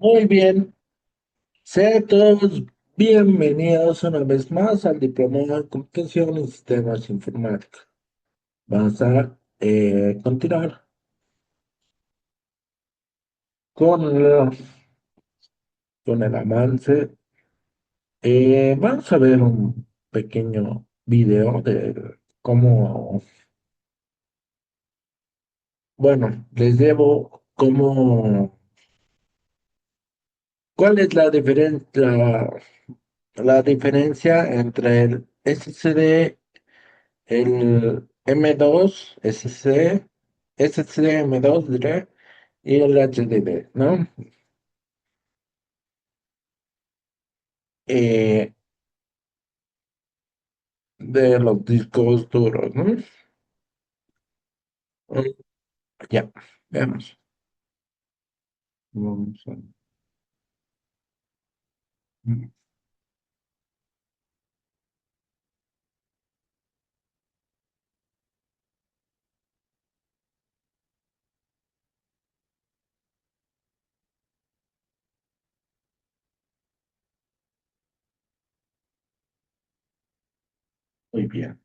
Muy bien, sean todos bienvenidos una vez más al Diplomado de Computación en Sistemas Informáticos. Vamos a continuar con el avance. Vamos a ver un pequeño video de cómo, bueno, les debo cuál es la diferencia entre el SSD, el M2 SSD M2 diré, y el HDD, ¿no? Eh, de los discos duros, ¿no? Mm, Ya, veamos. Vamos a- mm, Muy bien.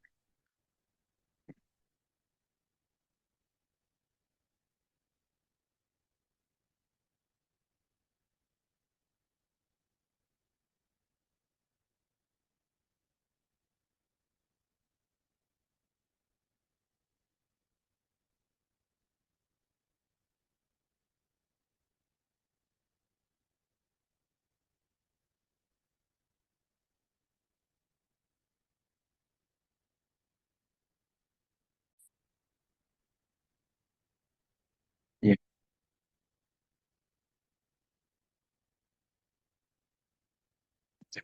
Bien.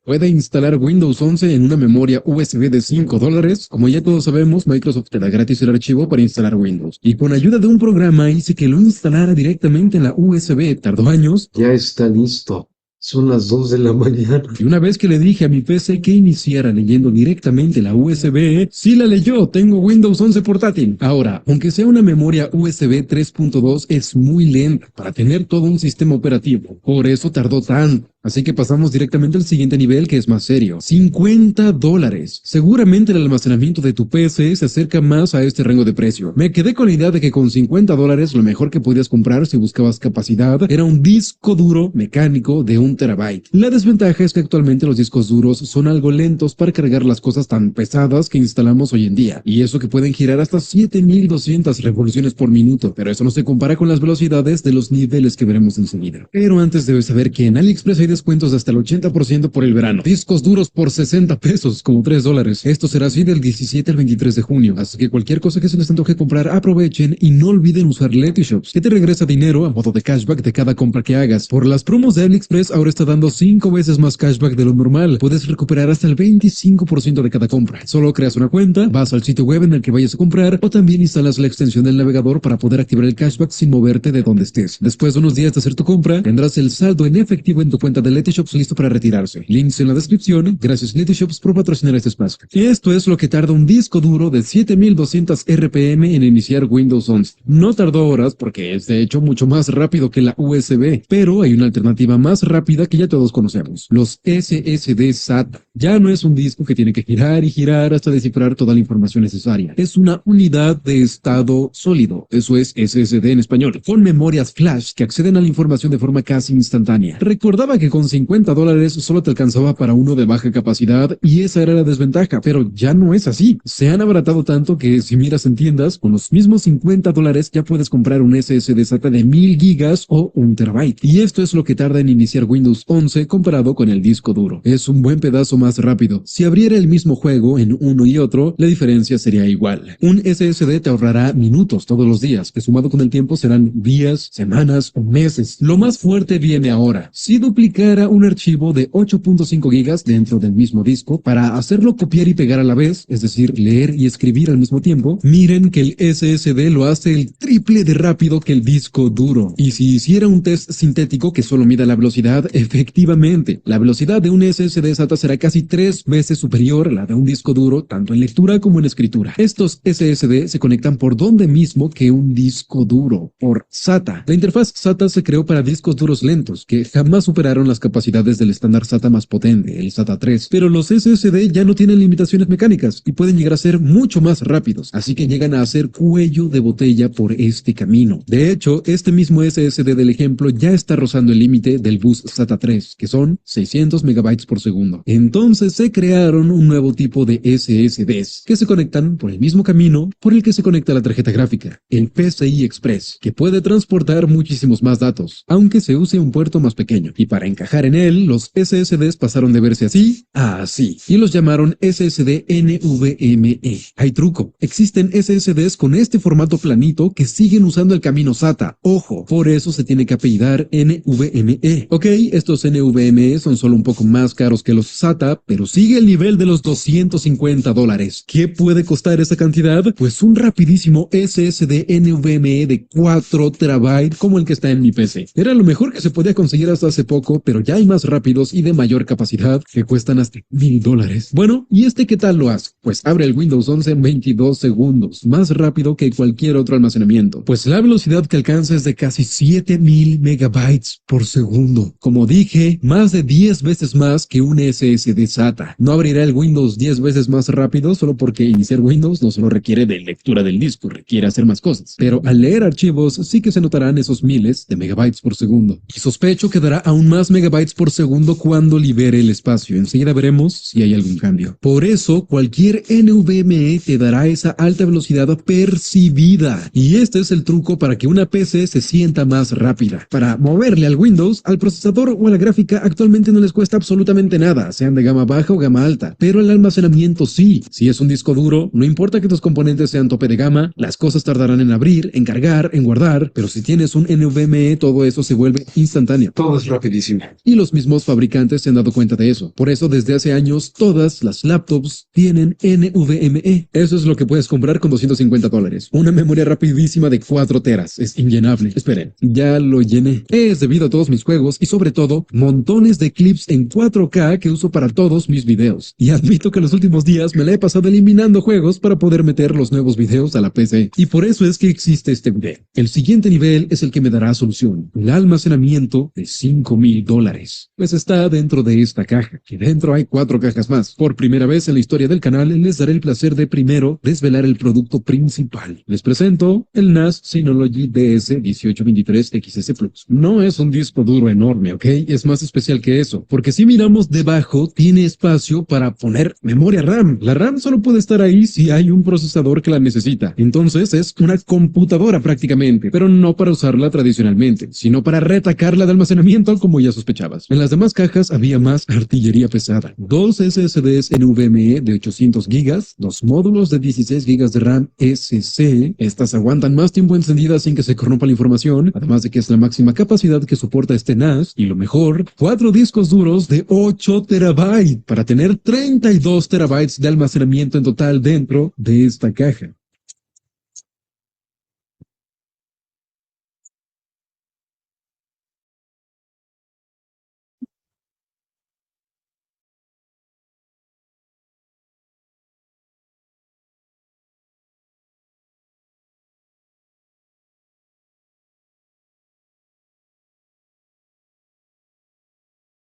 Puede instalar Windows 11 en una memoria USB de $5. Como ya todos sabemos, Microsoft te da gratis el archivo para instalar Windows. Y con ayuda de un programa hice que lo instalara directamente en la USB. Tardó años. Ya está listo. Son las 2 de la mañana. Y una vez que le dije a mi PC que iniciara leyendo directamente la USB, sí la leyó. Tengo Windows 11 portátil. Ahora, aunque sea una memoria USB 3.2, es muy lenta para tener todo un sistema operativo. Por eso tardó tanto. Así que pasamos directamente al siguiente nivel, que es más serio. $50. Seguramente el almacenamiento de tu PC se acerca más a este rango de precio. Me quedé con la idea de que con $50 lo mejor que podías comprar si buscabas capacidad era un disco duro mecánico de 1 TB. La desventaja es que actualmente los discos duros son algo lentos para cargar las cosas tan pesadas que instalamos hoy en día. Y eso que pueden girar hasta 7200 revoluciones por minuto. Pero eso no se compara con las velocidades de los niveles que veremos enseguida. Pero antes debes saber que en AliExpress hay descuentos de hasta el 80% por el verano. Discos duros por 60 pesos, como $3. Esto será así del 17 al 23 de junio. Así que cualquier cosa que se les antoje comprar, aprovechen y no olviden usar Letyshops, que te regresa dinero a modo de cashback de cada compra que hagas. Por las promos de AliExpress ahora está dando 5 veces más cashback de lo normal. Puedes recuperar hasta el 25% de cada compra. Solo creas una cuenta, vas al sitio web en el que vayas a comprar o también instalas la extensión del navegador para poder activar el cashback sin moverte de donde estés. Después de unos días de hacer tu compra, tendrás el saldo en efectivo en tu cuenta de Letyshops listo para retirarse. Links en la descripción. Gracias Letyshops por patrocinar este espacio. Y esto es lo que tarda un disco duro de 7200 RPM en iniciar Windows 11. No tardó horas porque es de hecho mucho más rápido que la USB, pero hay una alternativa más rápida que ya todos conocemos. Los SSD SATA. Ya no es un disco que tiene que girar y girar hasta descifrar toda la información necesaria. Es una unidad de estado sólido. Eso es SSD en español. Con memorias flash que acceden a la información de forma casi instantánea. Recordaba que con $50 solo te alcanzaba para uno de baja capacidad y esa era la desventaja, pero ya no es así. Se han abaratado tanto que si miras en tiendas, con los mismos $50 ya puedes comprar un SSD SATA de 1000 GB o 1 TB. Y esto es lo que tarda en iniciar Windows 11 comparado con el disco duro. Es un buen pedazo más rápido. Si abriera el mismo juego en uno y otro, la diferencia sería igual. Un SSD te ahorrará minutos todos los días, que sumado con el tiempo serán días, semanas o meses. Lo más fuerte viene ahora. Si duplicas ubicara un archivo de 8.5 gigas dentro del mismo disco para hacerlo copiar y pegar a la vez, es decir, leer y escribir al mismo tiempo, miren que el SSD lo hace el triple de rápido que el disco duro. Y si hiciera un test sintético que solo mida la velocidad, efectivamente, la velocidad de un SSD SATA será casi 3 veces superior a la de un disco duro, tanto en lectura como en escritura. Estos SSD se conectan por donde mismo que un disco duro, por SATA. La interfaz SATA se creó para discos duros lentos, que jamás superaron las capacidades del estándar SATA más potente, el SATA 3. Pero los SSD ya no tienen limitaciones mecánicas y pueden llegar a ser mucho más rápidos, así que llegan a hacer cuello de botella por este camino. De hecho, este mismo SSD del ejemplo ya está rozando el límite del bus SATA 3, que son 600 megabytes por segundo. Entonces se crearon un nuevo tipo de SSDs que se conectan por el mismo camino por el que se conecta la tarjeta gráfica, el PCI Express, que puede transportar muchísimos más datos, aunque se use un puerto más pequeño. Y para encajar en él, los SSDs pasaron de verse así a así, y los llamaron SSD NVMe. Hay truco. Existen SSDs con este formato planito que siguen usando el camino SATA. Ojo, por eso se tiene que apellidar NVMe. Ok, estos NVMe son solo un poco más caros que los SATA, pero sigue el nivel de los $250. ¿Qué puede costar esa cantidad? Pues un rapidísimo SSD NVMe de 4 terabytes como el que está en mi PC. Era lo mejor que se podía conseguir hasta hace poco, pero ya hay más rápidos y de mayor capacidad que cuestan hasta $1000. Bueno, ¿y este qué tal lo hace? Pues abre el Windows 11 en 22 segundos, más rápido que cualquier otro almacenamiento, pues la velocidad que alcanza es de casi 7000 megabytes por segundo. Como dije, más de 10 veces más que un SSD SATA. No abrirá el Windows 10 veces más rápido solo porque iniciar Windows no solo requiere de lectura del disco, requiere hacer más cosas. Pero al leer archivos sí que se notarán esos miles de megabytes por segundo. Y sospecho que dará aún más megabytes por segundo cuando libere el espacio. Enseguida veremos si hay algún cambio. Por eso, cualquier NVMe te dará esa alta velocidad percibida. Y este es el truco para que una PC se sienta más rápida. Para moverle al Windows, al procesador o a la gráfica actualmente no les cuesta absolutamente nada, sean de gama baja o gama alta. Pero el almacenamiento sí. Si es un disco duro, no importa que tus componentes sean tope de gama, las cosas tardarán en abrir, en cargar, en guardar. Pero si tienes un NVMe, todo eso se vuelve instantáneo. Todo es rapidísimo. Y los mismos fabricantes se han dado cuenta de eso. Por eso desde hace años todas las laptops tienen NVMe. Eso es lo que puedes comprar con $250. Una memoria rapidísima de 4 teras. Es inllenable. Esperen, ya lo llené. Es debido a todos mis juegos y sobre todo montones de clips en 4K que uso para todos mis videos. Y admito que los últimos días me la he pasado eliminando juegos para poder meter los nuevos videos a la PC. Y por eso es que existe este video. El siguiente nivel es el que me dará solución. El almacenamiento de $5000. Pues está dentro de esta caja. Y dentro hay 4 cajas más. Por primera vez en la historia del canal les daré el placer de primero desvelar el producto principal. Les presento el NAS Synology DS1823XS Plus. No es un disco duro enorme, ¿ok? Es más especial que eso, porque si miramos debajo tiene espacio para poner memoria RAM. La RAM solo puede estar ahí si hay un procesador que la necesita. Entonces es una computadora prácticamente, pero no para usarla tradicionalmente, sino para retacarla de almacenamiento como ya sospechabas. En las demás cajas había más artillería pesada. 2 SSDs NVMe de 800 gigas, 2 módulos de 16 gigas de RAM SC. Estas aguantan más tiempo encendidas sin que se corrompa la información, además de que es la máxima capacidad que soporta este NAS. Y lo mejor, 4 discos duros de 8 terabytes para tener 32 terabytes de almacenamiento en total dentro de esta caja.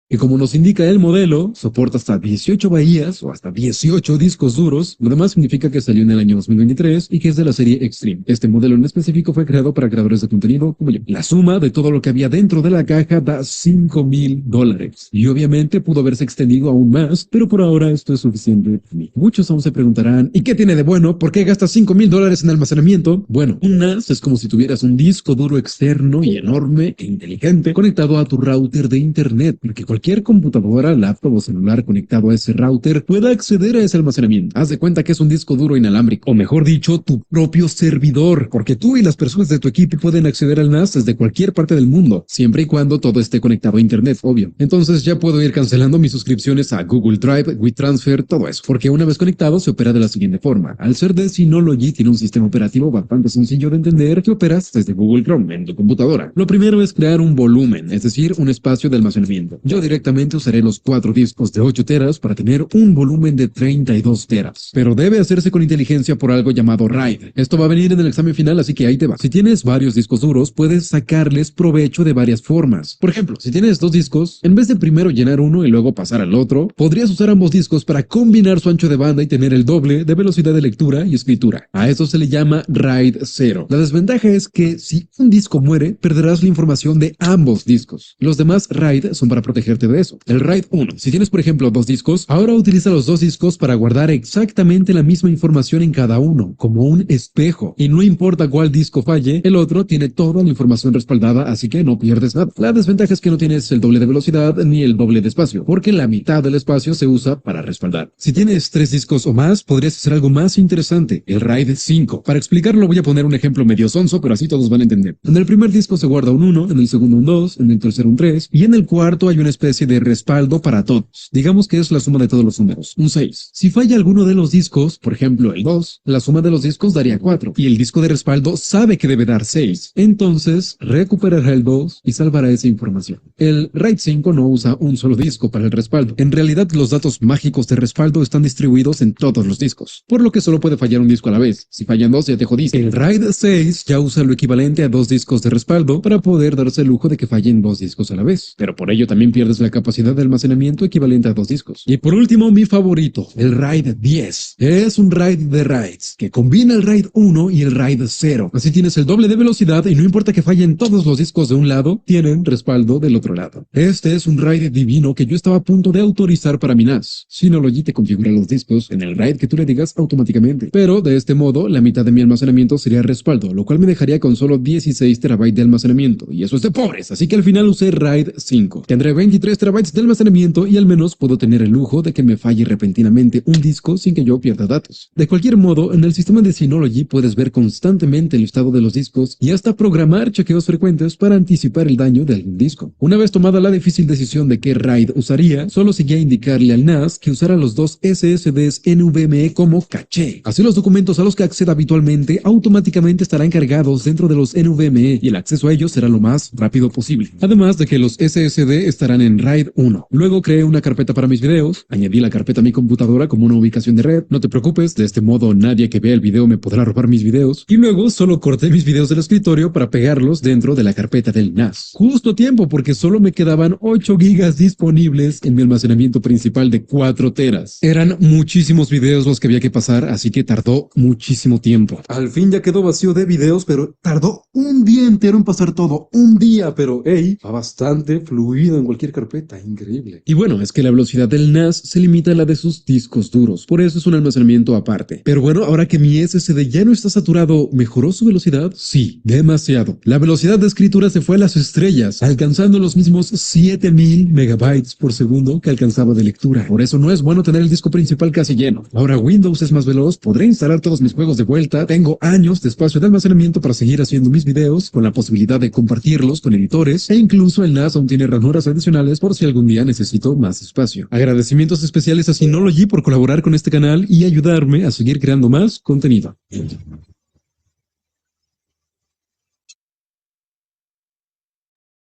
Y como nos indica el modelo, soporta hasta 18 bahías o hasta 18 discos duros. Lo demás significa que salió en el año 2023 y que es de la serie Extreme. Este modelo en específico fue creado para creadores de contenido como yo. La suma de todo lo que había dentro de la caja da $5000. Y obviamente pudo haberse extendido aún más, pero por ahora esto es suficiente para mí. Muchos aún se preguntarán, ¿y qué tiene de bueno? ¿Por qué gastas $5000 en almacenamiento? Bueno, un NAS es como si tuvieras un disco duro externo y enorme e inteligente conectado a tu router de internet, porque cualquier computadora, laptop o celular conectado a ese router pueda acceder a ese almacenamiento. Haz de cuenta que es un disco duro inalámbrico, o mejor dicho, tu propio servidor, porque tú y las personas de tu equipo pueden acceder al NAS desde cualquier parte del mundo, siempre y cuando todo esté conectado a internet, obvio. Entonces ya puedo ir cancelando mis suscripciones a Google Drive, WeTransfer, todo eso, porque una vez conectado se opera de la siguiente forma. Al ser de Synology, tiene un sistema operativo bastante sencillo de entender que operas desde Google Chrome en tu computadora. Lo primero es crear un volumen, es decir, un espacio de almacenamiento. Yo directamente usaré los 4 discos de 8 teras para tener un volumen de 32 teras, pero debe hacerse con inteligencia por algo llamado RAID. Esto va a venir en el examen final, así que ahí te va. Si tienes varios discos duros, puedes sacarles provecho de varias formas. Por ejemplo, si tienes 2 discos, en vez de primero llenar uno y luego pasar al otro, podrías usar ambos discos para combinar su ancho de banda y tener el doble de velocidad de lectura y escritura. A eso se le llama RAID 0. La desventaja es que si un disco muere, perderás la información de ambos discos. Los demás RAID son para protegerte de eso. El RAID 1, si tienes por ejemplo 2 discos, ahora utiliza los 2 discos para guardar exactamente la misma información en cada uno, como un espejo. Y no importa cuál disco falle, el otro tiene toda la información respaldada, así que no pierdes nada. La desventaja es que no tienes el doble de velocidad ni el doble de espacio, porque la mitad del espacio se usa para respaldar. Si tienes 3 discos o más, podrías hacer algo más interesante, el RAID 5. Para explicarlo voy a poner un ejemplo medio sonso, pero así todos van a entender. En el primer disco se guarda un 1, en el segundo un 2, en el tercero un 3, y en el cuarto hay una especie de respaldo para todos. Digamos que es la suma de todos los números, un 6. Si falla alguno de los discos, por ejemplo el 2, la suma de los discos daría 4, y el disco de respaldo sabe que debe dar 6. Entonces, recuperará el 2 y salvará esa información. El RAID 5 no usa un solo disco para el respaldo. En realidad, los datos mágicos de respaldo están distribuidos en todos los discos, por lo que solo puede fallar un disco a la vez. Si fallan dos, ya te jodiste. El RAID 6 ya usa lo equivalente a 2 discos de respaldo para poder darse el lujo de que fallen 2 discos a la vez, pero por ello también pierdes la capacidad de almacenamiento equivalente a 2 discos. Y por último, mi favorito, el RAID 10. Es un RAID de RAIDs que combina el RAID 1 y el RAID 0. Así tienes el doble de velocidad y no importa que fallen todos los discos de un lado, tienen respaldo del otro lado. Este es un RAID divino que yo estaba a punto de autorizar para mi NAS. Synology te configura los discos en el RAID que tú le digas automáticamente. Pero de este modo, la mitad de mi almacenamiento sería respaldo, lo cual me dejaría con solo 16 terabytes de almacenamiento. Y eso es de pobres, así que al final usé RAID 5. Tendré 23 terabytes de almacenamiento y al menos puedo tener el lujo de que me falle repentinamente un disco sin que yo pierda datos. De cualquier modo, en el sistema de Synology puedes ver constantemente el estado de los discos y hasta programar chequeos frecuentes para anticipar el daño de algún disco. Una vez tomada la difícil decisión de qué RAID usaría, solo seguía indicarle al NAS que usara los 2 SSDs NVMe como caché. Así los documentos a los que acceda habitualmente automáticamente estarán cargados dentro de los NVMe y el acceso a ellos será lo más rápido posible. Además de que los SSD estarán en RAID 1. Luego creé una carpeta para mis videos, añadí la carpeta a mi computadora como una ubicación de red. No te preocupes, de este modo nadie que vea el video me podrá robar mis videos. Y luego solo corté mis videos del escritorio para pegarlos dentro de la carpeta del NAS. Justo a tiempo porque solo me quedaban 8 gigas disponibles en mi almacenamiento principal de 4 teras. Eran muchísimos videos los que había que pasar, así que tardó muchísimo tiempo. Al fin ya quedó vacío de videos, pero tardó un día entero en pasar todo. Un día, pero hey, va bastante fluido en cualquier carpeta. Increíble. Y bueno, es que la velocidad del NAS se limita a la de sus discos duros. Por eso es un almacenamiento aparte. Pero bueno, ahora que mi SSD ya no está saturado, ¿mejoró su velocidad? Sí, demasiado. La velocidad de escritura se fue a las estrellas, alcanzando los mismos 7000 megabytes por segundo que alcanzaba de lectura. Por eso no es bueno tener el disco principal casi lleno. Ahora Windows es más veloz, podré instalar todos mis juegos de vuelta, tengo años de espacio de almacenamiento para seguir haciendo mis videos, con la posibilidad de compartirlos con editores, e incluso el NAS aún tiene ranuras adicionales por si algún día necesito más espacio. Agradecimientos especiales a Synology por colaborar con este canal y ayudarme a seguir creando más contenido.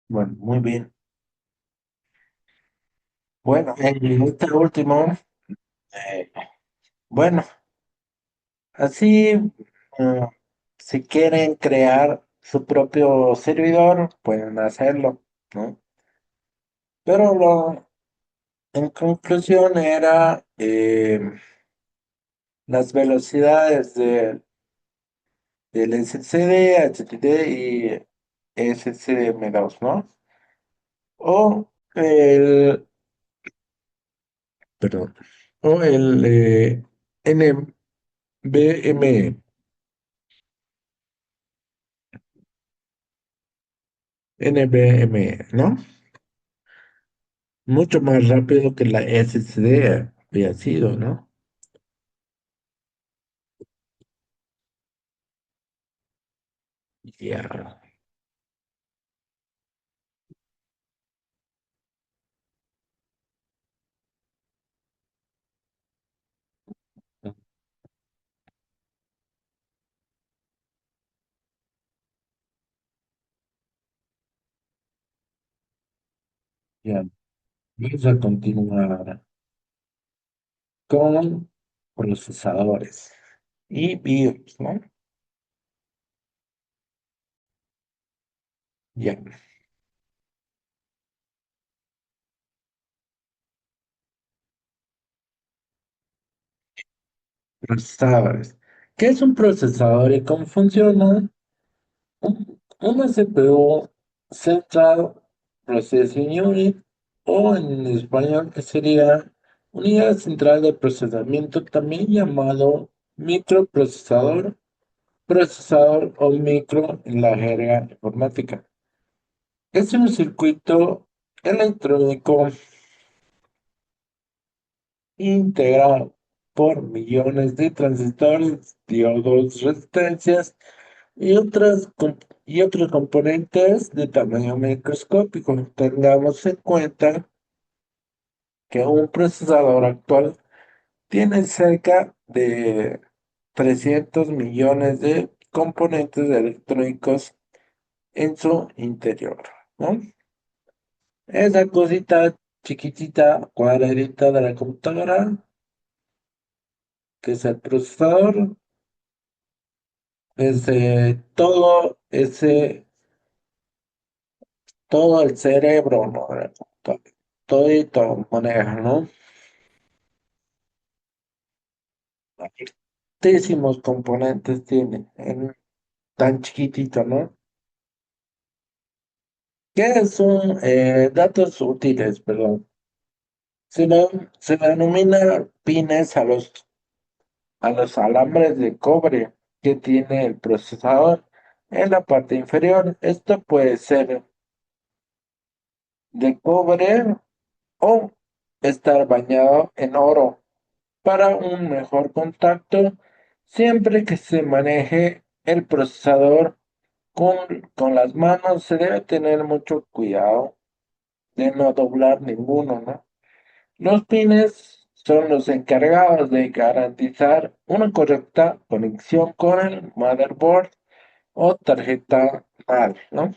Bueno, muy bien. Bueno, en este último, eh, bueno, así, eh, si quieren crear su propio servidor, pueden hacerlo, ¿no? Pero en conclusión era las velocidades del SSD, HDD y SSM2, ¿no? O el, perdón, o el NVMe, NVMe, ¿no? mucho más rápido que la SSD había sido, ¿no? Ya, ya. Vamos a continuar con procesadores y BIOS, ¿no? Ya, procesadores. ¿Qué es un procesador y cómo funciona? Una CPU, Central Processing Unit, o en español que sería Unidad Central de Procesamiento, también llamado microprocesador, procesador o micro en la jerga informática. Es un circuito electrónico integrado por millones de transistores, diodos, resistencias y otros componentes de tamaño microscópico. Tengamos en cuenta que un procesador actual tiene cerca de 300 millones de componentes electrónicos en su interior, ¿no? Esa cosita chiquitita, cuadradita de la computadora, que es el procesador, es todo el cerebro, ¿no? Todo y todo maneja, ¿no? Altísimos componentes tiene, en tan chiquitito, ¿no? ¿Qué son datos útiles, perdón? Se denomina pines a los alambres de cobre que tiene el procesador en la parte inferior. Esto puede ser de cobre o estar bañado en oro para un mejor contacto siempre que se maneje el procesador con, con las manos. Se debe tener mucho cuidado de no doblar ninguno, ¿no? Los pines son los encargados de garantizar una correcta conexión con el motherboard o tarjeta madre, ¿no?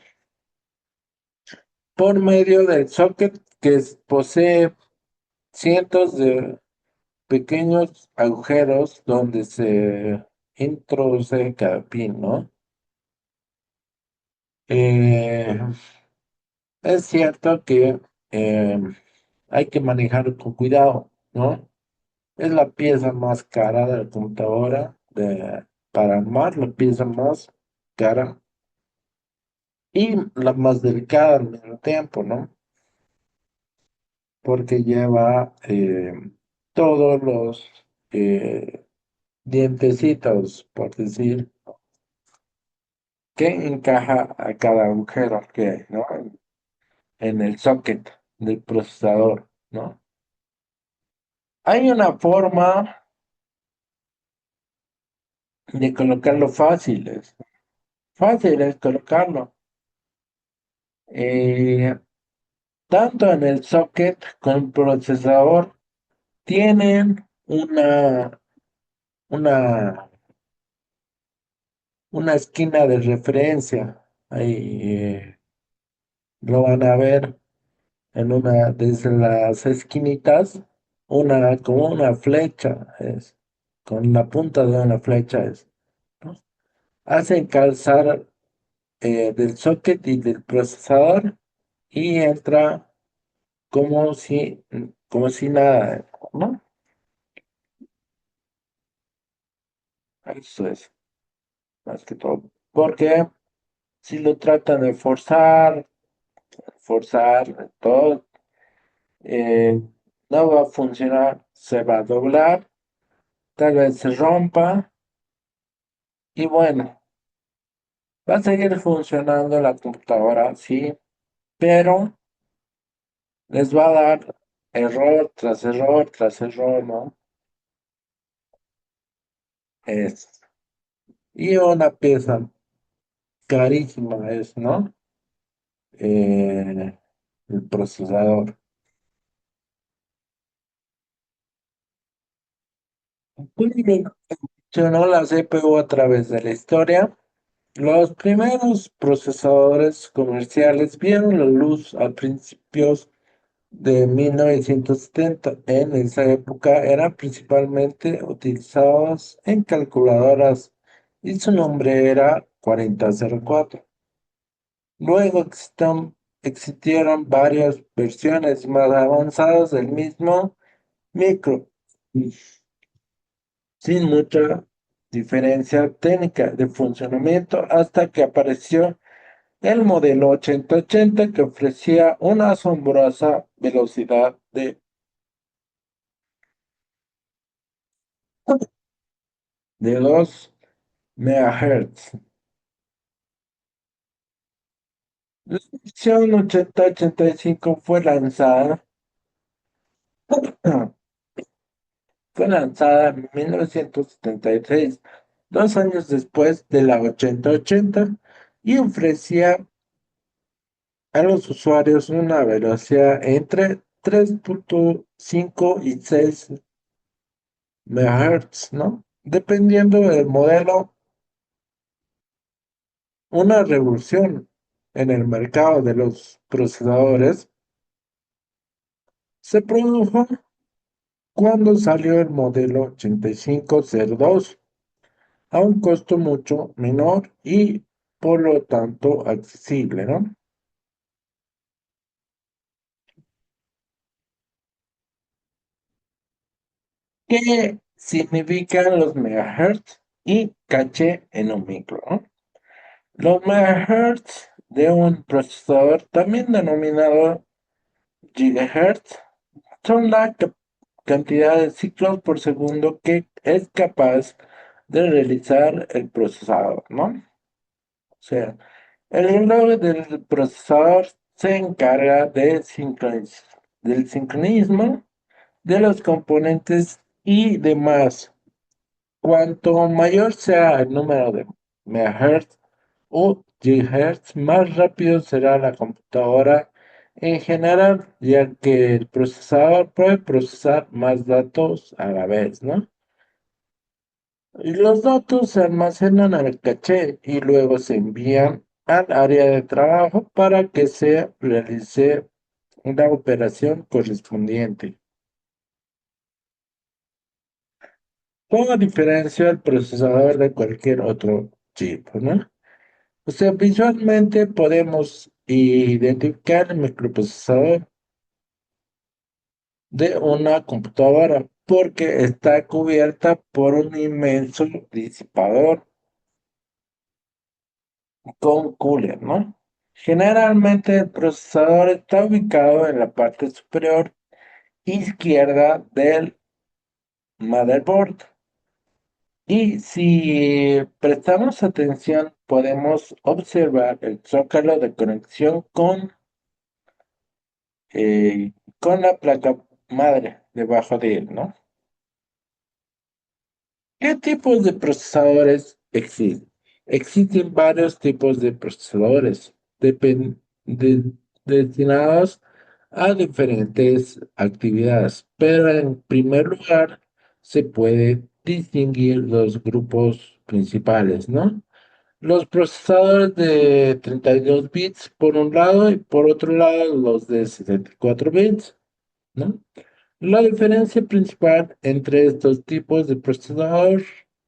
Por medio del socket posee cientos de pequeños agujeros donde se introduce cada pin, ¿no? Eh, es cierto que eh, hay que manejar con cuidado, ¿no? Es la pieza más cara de la computadora para armar, la pieza más cara y la más delicada al mismo tiempo, ¿no? Porque lleva todos los eh, dientecitos, por decir, que encaja a cada agujero que hay, ¿no? En el socket del procesador, ¿no? Hay una forma de colocarlo fácil es colocarlo. Eh, Tanto en el socket como el procesador tienen una, una esquina de referencia. Ahí lo van a ver en una desde las esquinitas, como una flecha es, con la punta de una flecha es, ¿no? Hacen calzar del socket y del procesador y entra como si nada, ¿no? Eso es, más que todo. Porque si lo tratan de forzar todo, eh, no va a funcionar, se va a doblar, tal vez se rompa y bueno, va a seguir funcionando la computadora, sí, pero les va a dar error tras error tras error, ¿no? Es, y una pieza carísima es, ¿no? Eh, el procesador. Funcionó la CPU a través de la historia. Los primeros procesadores comerciales vieron la luz a principios de 1970. En esa época eran principalmente utilizados en calculadoras y su nombre era 4004. Luego existieron varias versiones más avanzadas del mismo micro, sin mucha diferencia técnica de funcionamiento hasta que apareció el modelo 8080 que ofrecía una asombrosa velocidad de 2 MHz. La versión 8085 fue lanzada en 1976, 2 años después de la 8080, y ofrecía a los usuarios una velocidad entre 3.5 y 6 MHz, ¿no? Dependiendo del modelo, una revolución en el mercado de los procesadores se produjo cuando salió el modelo 8502 a un costo mucho menor y por lo tanto accesible, ¿no? ¿Qué significan los megahertz y caché en un micro, ¿no? Los megahertz de un procesador, también denominado gigahertz, son la cantidad de ciclos por segundo que es capaz de realizar el procesador, ¿no? O sea, el reloj del procesador se encarga del sincronismo de los componentes y demás. Cuanto mayor sea el número de megahertz o gigahertz, más rápido será la computadora en general, ya que el procesador puede procesar más datos a la vez, ¿no? Y los datos se almacenan en el caché y luego se envían al área de trabajo para que se realice una operación correspondiente. Como diferencia el procesador de cualquier otro chip, ¿no? O sea, visualmente podemos identificar el microprocesador de una computadora porque está cubierta por un inmenso disipador con cooler, ¿no? Generalmente el procesador está ubicado en la parte superior izquierda del motherboard. Y si prestamos atención, podemos observar el zócalo de conexión con la placa madre debajo de él, ¿no? ¿Qué tipos de procesadores existen? Existen varios tipos de procesadores de- destinados a diferentes actividades, pero en primer lugar se puede distinguir dos grupos principales, ¿no? Los procesadores de 32 bits por un lado y por otro lado los de 64 bits, ¿no? La diferencia principal entre estos tipos de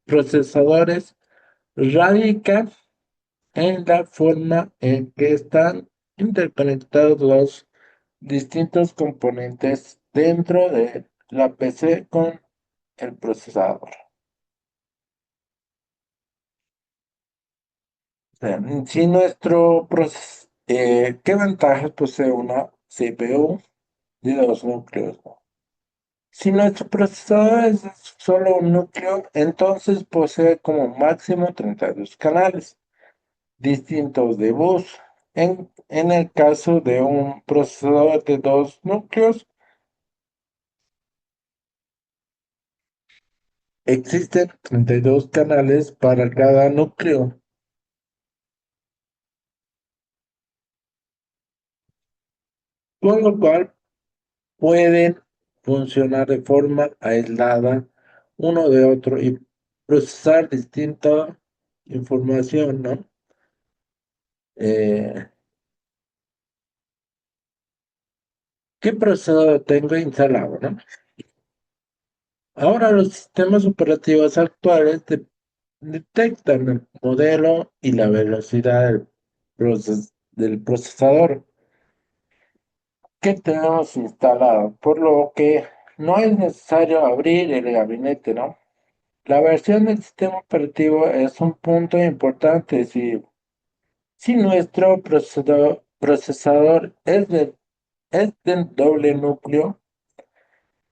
procesadores radica en la forma en que están interconectados los distintos componentes dentro de la PC con el procesador. O sea, si ¿qué ventajas posee una CPU de dos núcleos? Si nuestro procesador es solo un núcleo, entonces posee como máximo 32 canales distintos de bus. En el caso de un procesador de dos núcleos, existen 32 canales para cada núcleo, con lo cual pueden funcionar de forma aislada uno de otro y procesar distinta información, ¿no? Eh, ¿Qué procesador tengo instalado, no? Ahora los sistemas operativos actuales detectan el modelo y la velocidad del procesador que tenemos instalado, por lo que no es necesario abrir el gabinete, ¿no? La versión del sistema operativo es un punto importante si nuestro procesador es de doble núcleo,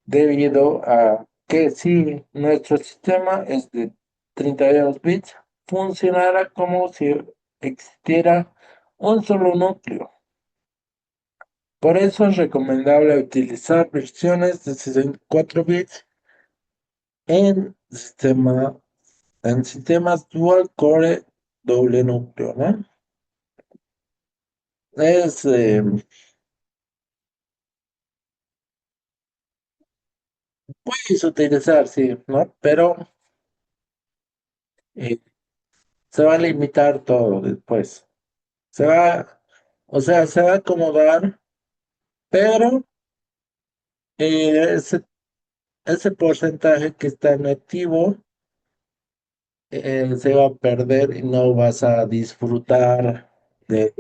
debido a que si nuestro sistema es de 32 bits, funcionará como si existiera un solo núcleo. Por eso es recomendable utilizar versiones de 64 bits en, sistema, en sistemas dual core doble núcleo, ¿no? Puedes utilizar, sí, ¿no? Pero eh, se va a limitar todo después. Se va, o sea, se va a acomodar, pero ese porcentaje que está en activo se va a perder y no vas a disfrutar de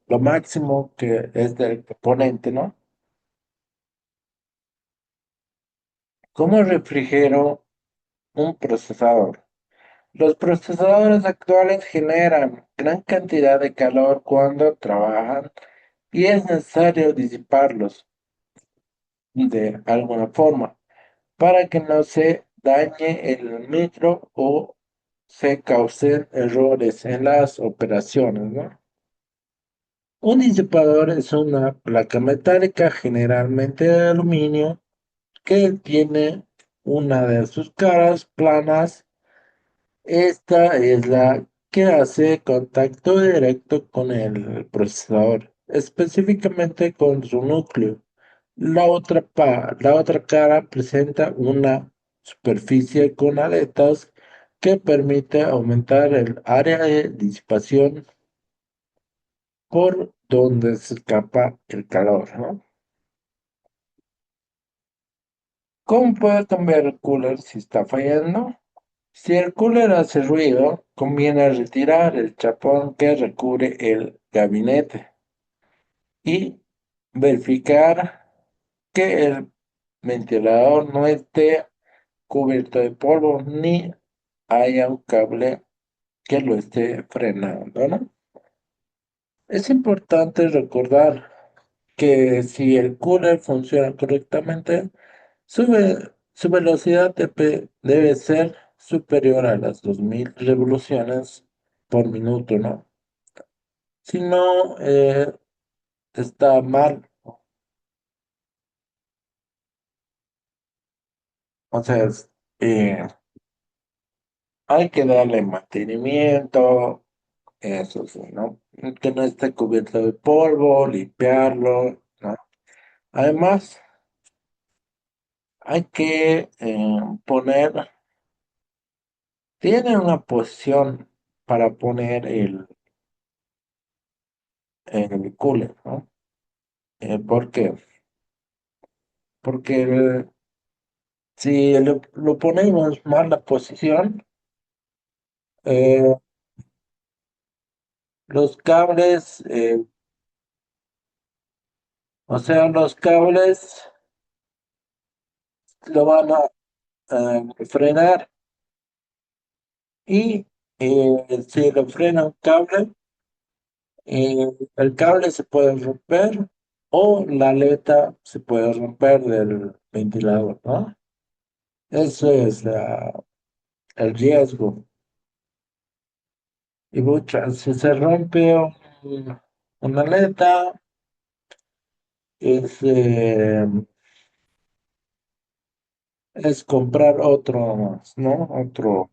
lo máximo que es del componente, ¿no? ¿Cómo refrigero un procesador? Los procesadores actuales generan gran cantidad de calor cuando trabajan y es necesario disiparlos de alguna forma para que no se dañe el micro o se causen errores en las operaciones, ¿no? Un disipador es una placa metálica generalmente de aluminio que tiene una de sus caras planas. Esta es la que hace contacto directo con el procesador, específicamente con su núcleo. La otra cara presenta una superficie con aletas que permite aumentar el área de disipación por donde se escapa el calor, ¿no? ¿Cómo puedo cambiar el cooler si está fallando? Si el cooler hace ruido, conviene retirar el chapón que recubre el gabinete y verificar que el ventilador no esté cubierto de polvo ni haya un cable que lo esté frenando, ¿no? Es importante recordar que si el cooler funciona correctamente, su velocidad debe ser superior a las 2000 revoluciones por minuto, ¿no? Si no, está mal. O sea, hay que darle mantenimiento, eso sí, ¿no? Que no esté cubierto de polvo, limpiarlo, ¿no? Además, hay que poner, tiene una posición para poner el cooler, ¿no? ¿Por qué? Porque si lo ponemos mal la posición, eh, los cables, o sea, los cables lo van a frenar y si lo frena un cable, el cable se puede romper o la aleta se puede romper del ventilador, ¿no? Eso es el riesgo. Y muchas, si se rompe una aleta, es, es comprar otro más, ¿no? Otro.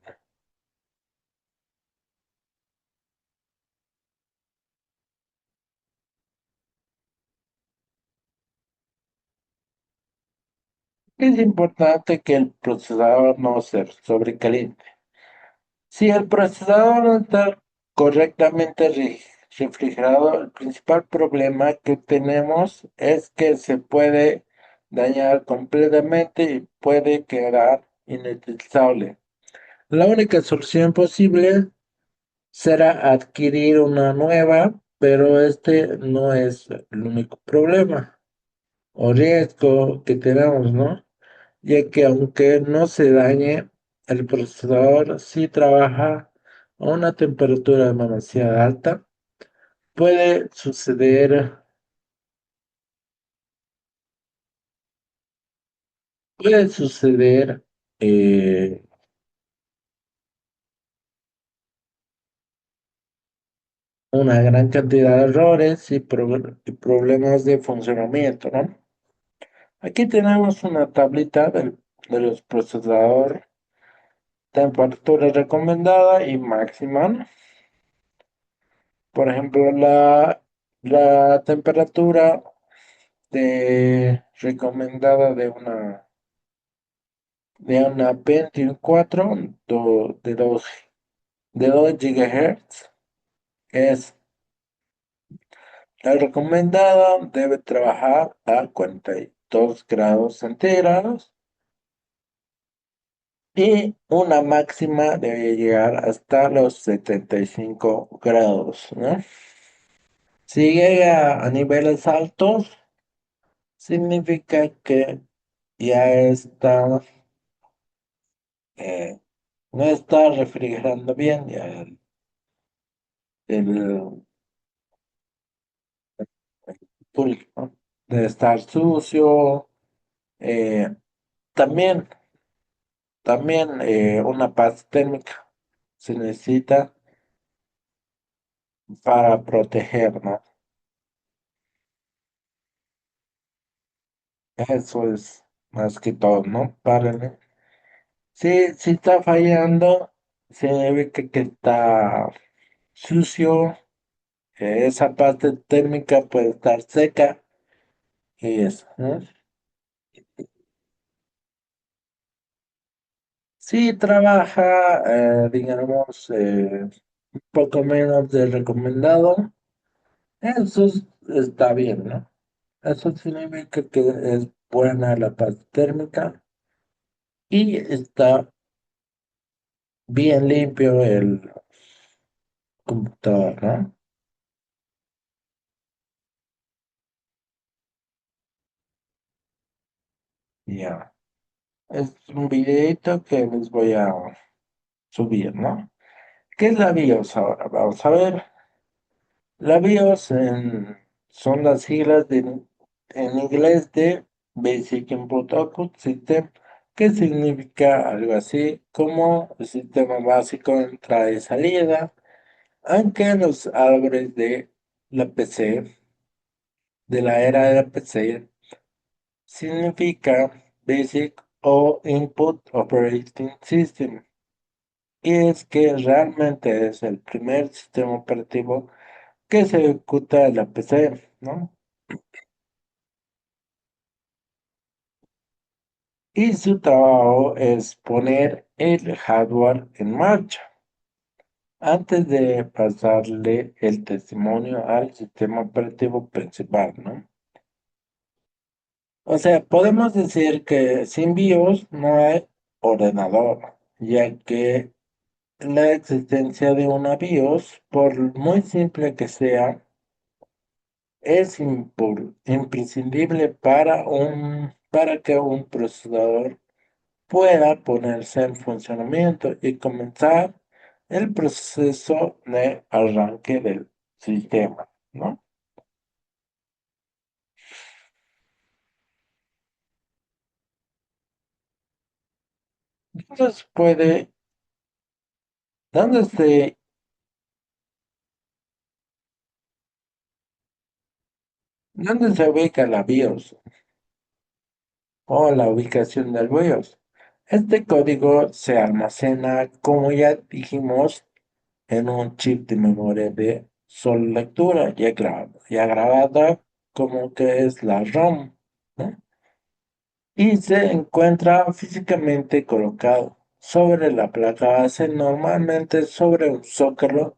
Es importante que el procesador no se sobrecaliente. Si el procesador no está correctamente refrigerado, el principal problema que tenemos es que se puede dañar completamente y puede quedar inutilizable. La única solución posible será adquirir una nueva, pero este no es el único problema o riesgo que tenemos, ¿no? Ya que aunque no se dañe, el procesador si trabaja a una temperatura demasiado alta, puede suceder eh, una gran cantidad de errores y problemas de funcionamiento, ¿no? Aquí tenemos una tablita de los procesadores, temperatura recomendada y máxima, ¿no? Por ejemplo, la temperatura recomendada de una Pentium 4 de 2 GHz es la recomendada, debe trabajar a 42 grados centígrados y una máxima debe llegar hasta los 75 grados, ¿no? Si llega a niveles altos, significa que ya eh, no está refrigerando bien, ya el público, ¿no? De estar sucio. eh, también, también una paz térmica se necesita para proteger, ¿no? Eso es más que todo, ¿no? Si está fallando, se debe que está sucio, esa parte térmica puede estar seca y eso, ¿no? Sí, trabaja, digamos, un poco menos de recomendado. Está bien, ¿no? Eso significa que es buena la paz térmica y está bien limpio el computador, ¿no? Ya. Es un videito que les voy a subir, ¿no? ¿Qué es la BIOS ahora? Vamos a ver. La BIOS son las siglas en inglés de Basic Input Output System, que significa algo así como el sistema básico de entrada y salida, aunque los árboles de la PC, de la era de la PC, significa Basic o Input Operating System. Y es que realmente es el primer sistema operativo que se ejecuta en la PC, ¿no? Y su trabajo es poner el hardware en marcha antes de pasarle el testimonio al sistema operativo principal, ¿no? O sea, podemos decir que sin BIOS no hay ordenador, ya que la existencia de una BIOS, por muy simple que sea, es imprescindible para que un procesador pueda ponerse en funcionamiento y comenzar el proceso de arranque del sistema, ¿no? Entonces ¿dónde se, ¿Dónde se ubica la BIOS o la ubicación del BIOS? Este código se almacena, como ya dijimos, en un chip de memoria de solo lectura, ya grabada como que es la ROM, ¿no? Y se encuentra físicamente colocado sobre la placa base, normalmente sobre un zócalo,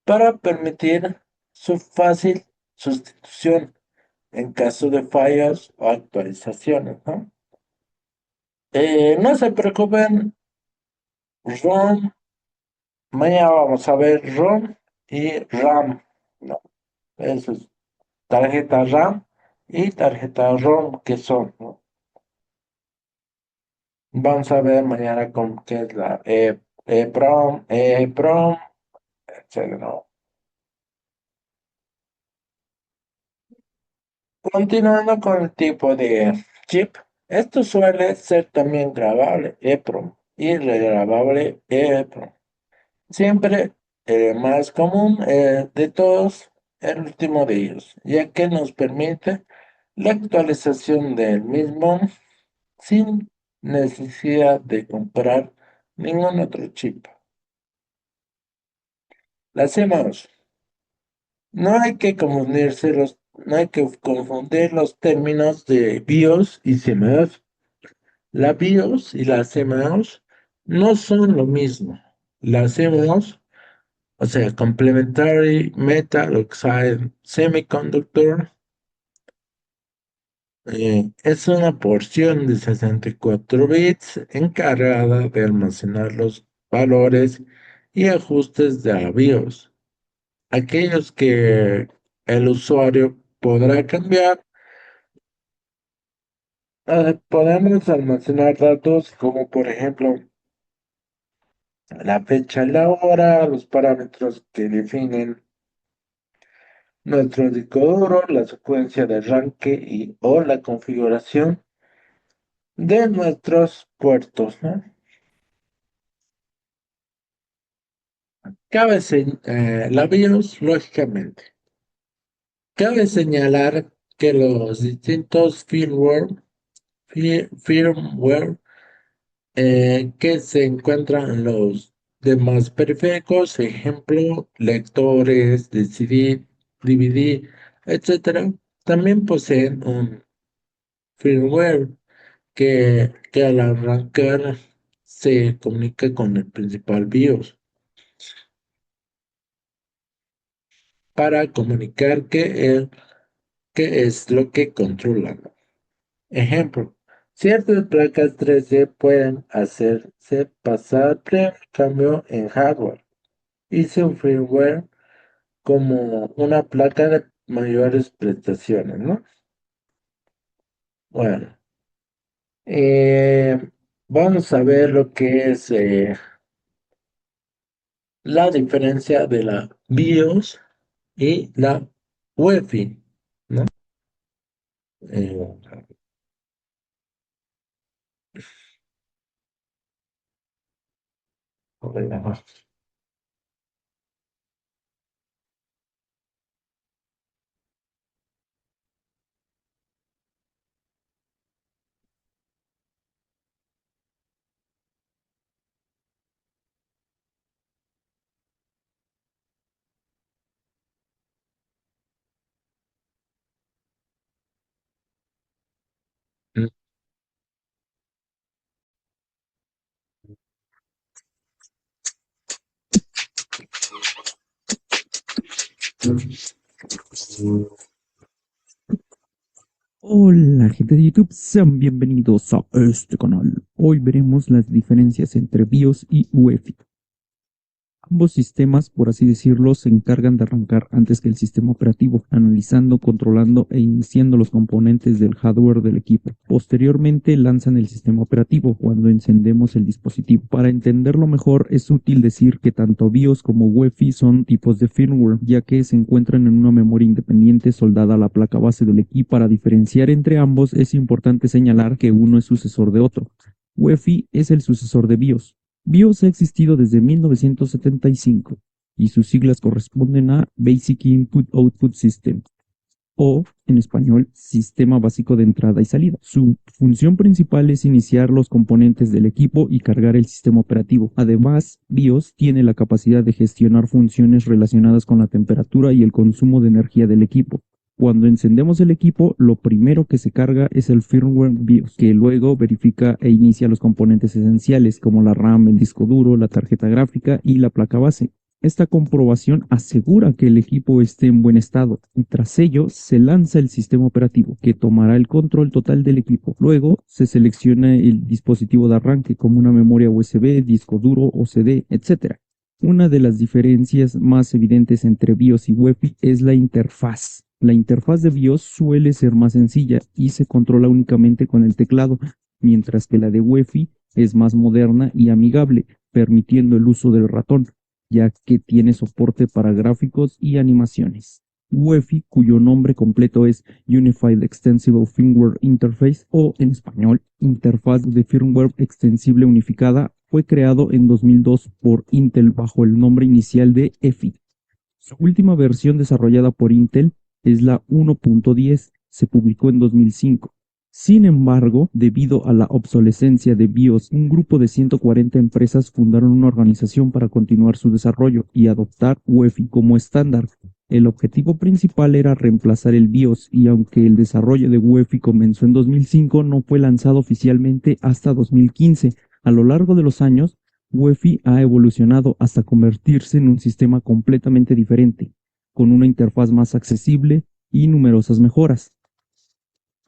para permitir su fácil sustitución en caso de fallos o actualizaciones, ¿no? No se preocupen, ROM, mañana vamos a ver ROM y RAM, ¿no? Eso es tarjeta RAM y tarjeta ROM, que son, ¿no? Vamos a ver mañana con qué es la EEPROM, etcétera, ¿no? Continuando con el tipo de chip, esto suele ser también grabable EEPROM y regrabable EEPROM. Siempre el más común de todos, el último de ellos, ya que nos permite la actualización del mismo sin necesidad de comprar ningún otro chip. La CMOS. No hay que confundir los términos de BIOS y CMOS. La BIOS y la CMOS no son lo mismo. La CMOS, o sea, Complementary Metal Oxide Semiconductor, es una porción de 64 bits encargada de almacenar los valores y ajustes de la BIOS, aquellos que el usuario podrá cambiar. Podemos almacenar datos como por ejemplo la fecha y la hora, los parámetros que definen nuestro disco duro, la secuencia de arranque y o la configuración de nuestros puertos, ¿no? La BIOS, lógicamente. Cabe señalar que los distintos firmware que se encuentran en los demás periféricos, ejemplo, lectores de CD, DVD, etcétera, también poseen un firmware que al arrancar se comunica con el principal BIOS para comunicar qué es lo que controlan. Ejemplo, ciertas placas 3D pueden hacerse pasar por cambio en hardware y su firmware como una placa de mayores prestaciones, ¿no? Bueno, eh, vamos a ver lo que es la diferencia de la BIOS y la UEFI, ¿no? Eh, Hola gente de YouTube, sean bienvenidos a este canal. Hoy veremos las diferencias entre BIOS y UEFI. Ambos sistemas, por así decirlo, se encargan de arrancar antes que el sistema operativo, analizando, controlando e iniciando los componentes del hardware del equipo. Posteriormente lanzan el sistema operativo cuando encendemos el dispositivo. Para entenderlo mejor, es útil decir que tanto BIOS como UEFI son tipos de firmware, ya que se encuentran en una memoria independiente soldada a la placa base del equipo. Para diferenciar entre ambos, es importante señalar que uno es sucesor de otro. UEFI es el sucesor de BIOS. BIOS ha existido desde 1975 y sus siglas corresponden a Basic Input Output System. o, en español, Sistema Básico de Entrada y Salida. Su función principal es iniciar los componentes del equipo y cargar el sistema operativo. Además, BIOS tiene la capacidad de gestionar funciones relacionadas con la temperatura y el consumo de energía del equipo. Cuando encendemos el equipo, lo primero que se carga es el firmware BIOS, que luego verifica e inicia los componentes esenciales como la RAM, el disco duro, la tarjeta gráfica y la placa base. Esta comprobación asegura que el equipo esté en buen estado y tras ello se lanza el sistema operativo que tomará el control total del equipo. Luego se selecciona el dispositivo de arranque como una memoria USB, disco duro o CD, etc. Una de las diferencias más evidentes entre BIOS y UEFI es la interfaz. La interfaz de BIOS suele ser más sencilla y se controla únicamente con el teclado, mientras que la de UEFI es más moderna y amigable, permitiendo el uso del ratón, ya que tiene soporte para gráficos y animaciones. UEFI, cuyo nombre completo es Unified Extensible Firmware Interface o en español, Interfaz de Firmware Extensible Unificada, fue creado en 2002 por Intel bajo el nombre inicial de EFI. Su última versión desarrollada por Intel es la 1.10, se publicó en 2005. Sin embargo, debido a la obsolescencia de BIOS, un grupo de 140 empresas fundaron una organización para continuar su desarrollo y adoptar UEFI como estándar. El objetivo principal era reemplazar el BIOS y aunque el desarrollo de UEFI comenzó en 2005, no fue lanzado oficialmente hasta 2015. A lo largo de los años, UEFI ha evolucionado hasta convertirse en un sistema completamente diferente, con una interfaz más accesible y numerosas mejoras.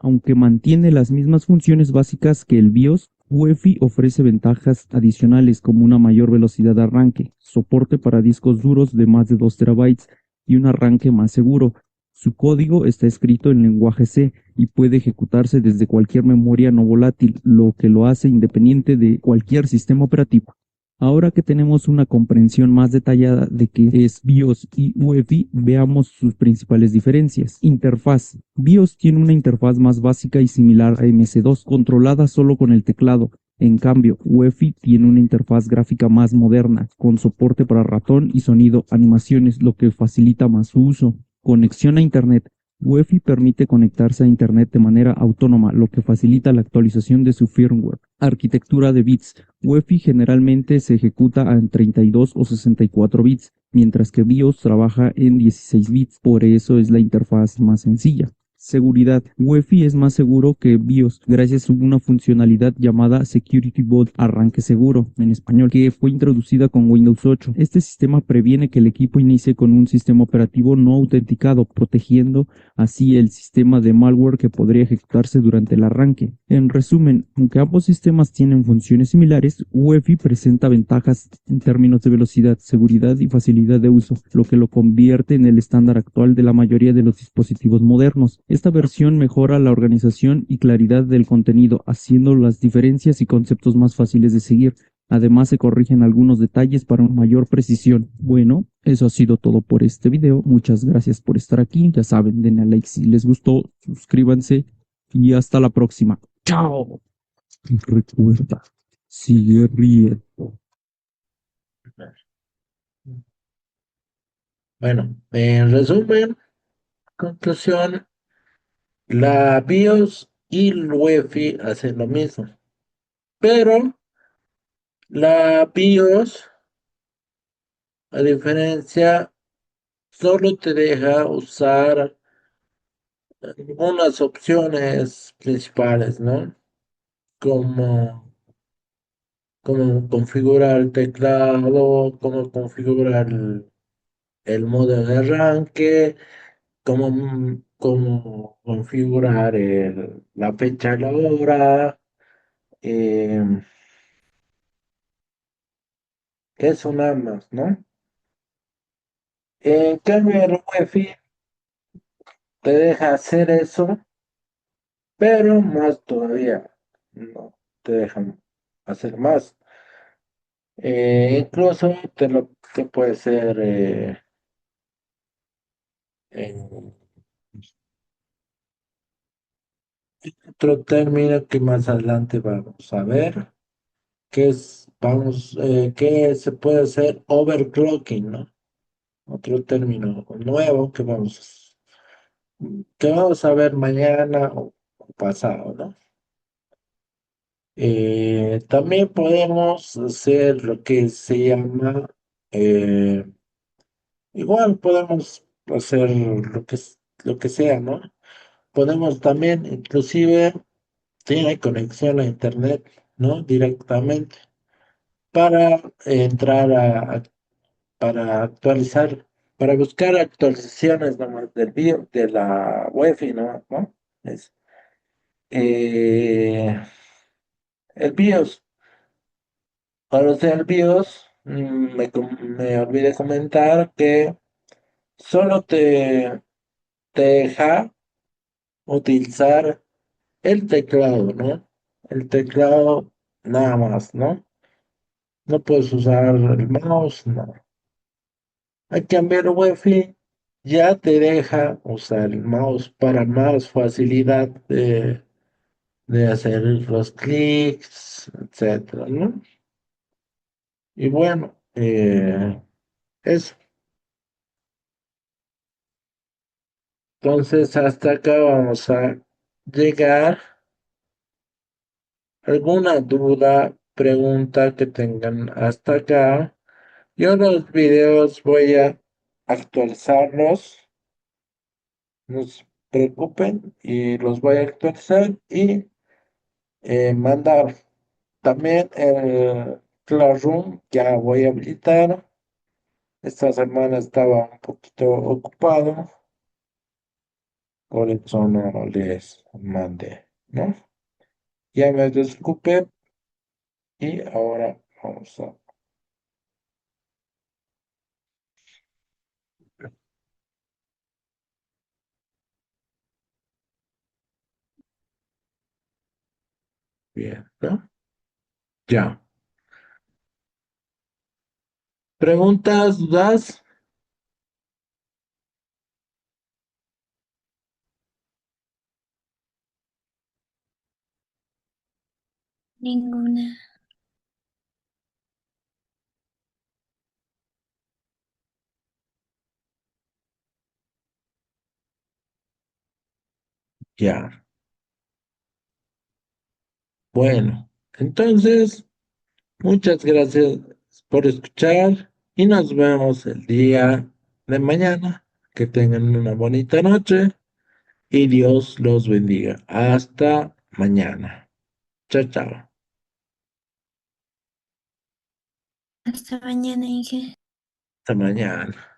Aunque mantiene las mismas funciones básicas que el BIOS, UEFI ofrece ventajas adicionales como una mayor velocidad de arranque, soporte para discos duros de más de 2 terabytes y un arranque más seguro. Su código está escrito en lenguaje C y puede ejecutarse desde cualquier memoria no volátil, lo que lo hace independiente de cualquier sistema operativo. Ahora que tenemos una comprensión más detallada de qué es BIOS y UEFI, veamos sus principales diferencias. Interfaz. BIOS tiene una interfaz más básica y similar a MS2, controlada solo con el teclado. En cambio, UEFI tiene una interfaz gráfica más moderna, con soporte para ratón y sonido, animaciones, lo que facilita más su uso. Conexión a Internet. UEFI permite conectarse a Internet de manera autónoma, lo que facilita la actualización de su firmware. Arquitectura de bits. UEFI generalmente se ejecuta en 32 o 64 bits, mientras que BIOS trabaja en 16 bits, por eso es la interfaz más sencilla. Seguridad. UEFI es más seguro que BIOS gracias a una funcionalidad llamada Security Boot, arranque seguro, en español, que fue introducida con Windows 8. Este sistema previene que el equipo inicie con un sistema operativo no autenticado, protegiendo así el sistema de malware que podría ejecutarse durante el arranque. En resumen, aunque ambos sistemas tienen funciones similares, UEFI presenta ventajas en términos de velocidad, seguridad y facilidad de uso, lo que lo convierte en el estándar actual de la mayoría de los dispositivos modernos. Esta versión mejora la organización y claridad del contenido, haciendo las diferencias y conceptos más fáciles de seguir. Además, se corrigen algunos detalles para una mayor precisión. Bueno, eso ha sido todo por este video. Muchas gracias por estar aquí. Ya saben, denle a like si les gustó, suscríbanse y hasta la próxima. ¡Chao! Y recuerda, sigue riendo. Bueno, en resumen, conclusión, la BIOS y el UEFI hacen lo mismo, pero la BIOS, a diferencia, solo te deja usar unas opciones principales, ¿no? Como, como configurar el teclado, cómo configurar el modo de arranque, cómo configurar la fecha y la hora, eh, eso nada más, ¿no? En cambio, el UEFI te deja hacer eso, pero más todavía, no te dejan hacer más. Incluso te puede ser en otro término que más adelante vamos a ver, que se puede hacer overclocking, ¿no? Otro término nuevo que vamos que vamos a ver mañana o pasado, ¿no? También podemos hacer lo que se llama, eh, igual podemos hacer lo que sea, ¿no? Podemos también, inclusive, tiene conexión a internet, ¿no? Directamente para entrar para actualizar, para buscar actualizaciones nomás de la Wi-Fi, ¿no? Es, eh, el BIOS, para usar el BIOS, me olvidé comentar que solo te deja utilizar el teclado, ¿no? El teclado nada más, ¿no? No puedes usar el mouse, no. Al cambiar Wi-Fi, ya te deja usar el mouse para más facilidad de hacer los clics, etcétera, ¿no? Y bueno, eso. Entonces, hasta acá vamos a llegar. ¿Alguna duda, pregunta que tengan hasta acá? Yo los videos voy a actualizarlos, no se preocupen, y los voy a actualizar y mandar. También el Classroom ya voy a habilitar. Esta semana estaba un poquito ocupado, por eso no les mandé, ¿no? Ya me desocupé y ahora vamos a bien, ¿no? Ya. ¿Preguntas, dudas? Ninguna. Ya. Bueno, entonces, muchas gracias por escuchar y nos vemos el día de mañana. Que tengan una bonita noche y Dios los bendiga. Hasta mañana. Chao, chao. Hasta mañana, Inge. Hasta mañana.